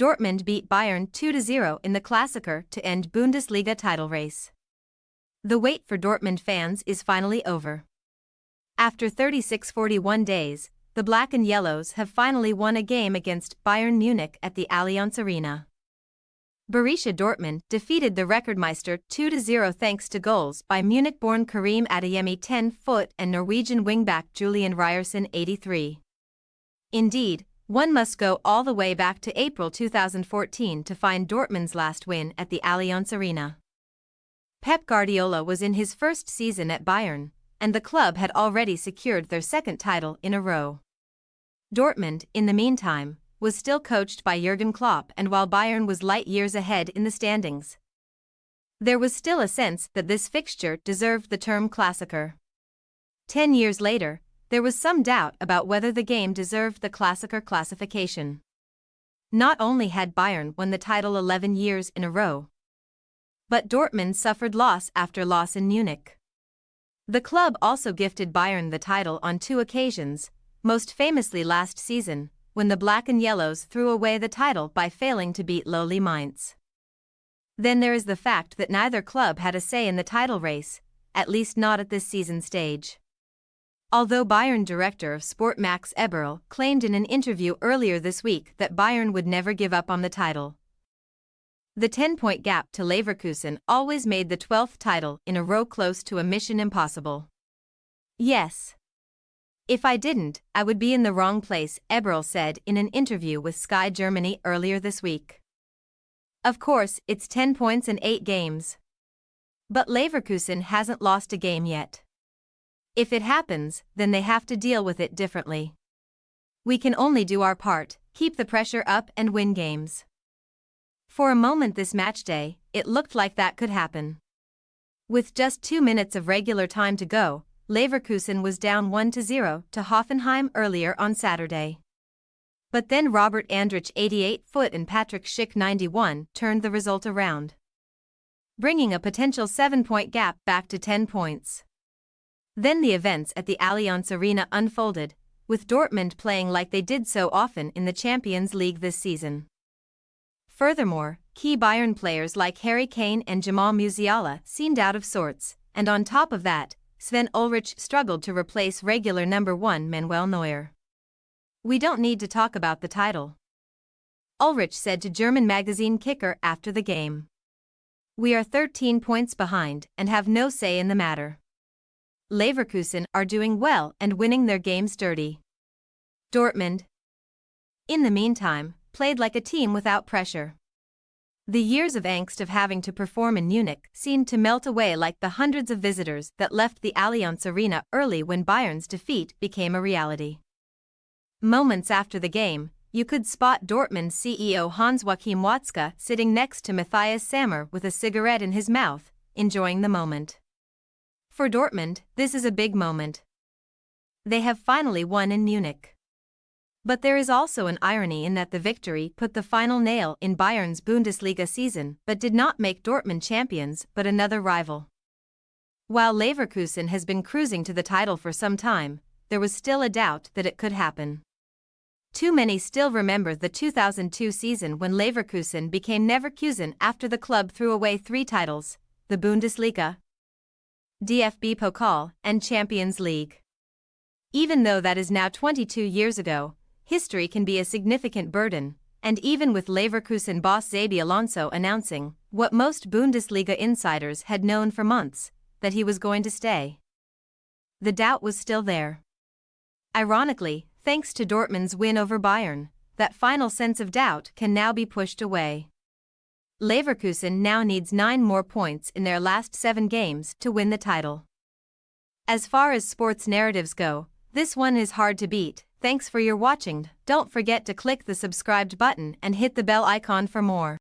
Dortmund beat Bayern 2-0 in the Klassiker to end Bundesliga title race. The wait for Dortmund fans is finally over. After 36-41 days, the Black and Yellows have finally won a game against Bayern Munich at the Allianz Arena. Borussia Dortmund defeated the Rekordmeister 2-0 thanks to goals by Munich-born Karim Adeyemi 10-foot and Norwegian wingback Julian Ryerson 83. Indeed, one must go all the way back to April 2014 to find Dortmund's last win at the Allianz Arena. Pep Guardiola was in his first season at Bayern, and the club had already secured their second title in a row. Dortmund, in the meantime, was still coached by Jurgen Klopp, and while Bayern was light years ahead in the standings, there was still a sense that this fixture deserved the term Klassiker. 10 years later, there was some doubt about whether the game deserved the Klassiker classification. Not only had Bayern won the title 11 years in a row, but Dortmund suffered loss after loss in Munich. The club also gifted Bayern the title on 2 occasions, most famously last season, when the Black and Yellows threw away the title by failing to beat lowly Mainz. Then there is the fact that neither club had a say in the title race, at least not at this season stage. Although Bayern director of sport Max Eberl claimed in an interview earlier this week that Bayern would never give up on the title, the 10-point gap to Leverkusen always made the 12th title in a row close to a mission impossible. Yes. If I didn't, I would be in the wrong place, Eberl said in an interview with Sky Germany earlier this week. Of course, it's 10 points in 8 games. But Leverkusen hasn't lost a game yet. If it happens, then they have to deal with it differently. We can only do our part, keep the pressure up and win games. For a moment this match day, it looked like that could happen. With just 2 minutes of regular time to go, Leverkusen was down 1-0 to Hoffenheim earlier on Saturday. But then Robert Andrich 88-foot and Patrick Schick 91 turned the result around, bringing a potential 7-point gap back to 10 points. Then the events at the Allianz Arena unfolded, with Dortmund playing like they did so often in the Champions League this season. Furthermore, key Bayern players like Harry Kane and Jamal Musiala seemed out of sorts, and on top of that, Sven Ulreich struggled to replace regular number 1 Manuel Neuer. "We don't need to talk about the title," Ulreich said to German magazine Kicker after the game. "We are 13 points behind and have no say in the matter. Leverkusen are doing well and winning their games dirty. Dortmund, in the meantime, played like a team without pressure." The years of angst of having to perform in Munich seemed to melt away like the hundreds of visitors that left the Allianz Arena early when Bayern's defeat became a reality. Moments after the game, you could spot Dortmund CEO Hans-Joachim Watzke sitting next to Matthias Sammer with a cigarette in his mouth, enjoying the moment. For Dortmund, this is a big moment. They have finally won in Munich. But there is also an irony in that the victory put the final nail in Bayern's Bundesliga season but did not make Dortmund champions but another rival. While Leverkusen has been cruising to the title for some time, there was still a doubt that it could happen. Too many still remember the 2002 season when Leverkusen became Neverkusen after the club threw away 3 titles, the Bundesliga, DFB Pokal, and Champions League. Even though that is now 22 years ago, history can be a significant burden, and even with Leverkusen boss Xabi Alonso announcing, what most Bundesliga insiders had known for months, that he was going to stay, the doubt was still there. Ironically, thanks to Dortmund's win over Bayern, that final sense of doubt can now be pushed away. Leverkusen now needs 9 more points in their last 7 games to win the title. As far as sports narratives go, this one is hard to beat. Thanks for your watching. Don't forget to click the subscribed button and hit the bell icon for more.